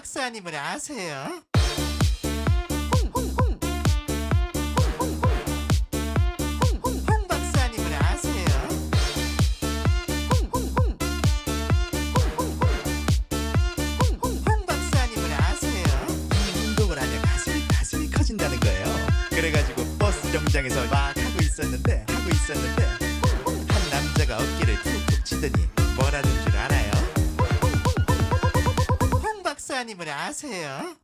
박사님을 아세요? 홍 박사님을 아세요? 홍 박사님을 아세요? 이 운동을 하면 가슴이 커진다는 거예요. 그래가지고 버스 정류장에서 막 하고 있었는데 한 남자가 어깨를 툭툭 치더니 뭐라는 줄 알아요? 홍 박사님을 아세요?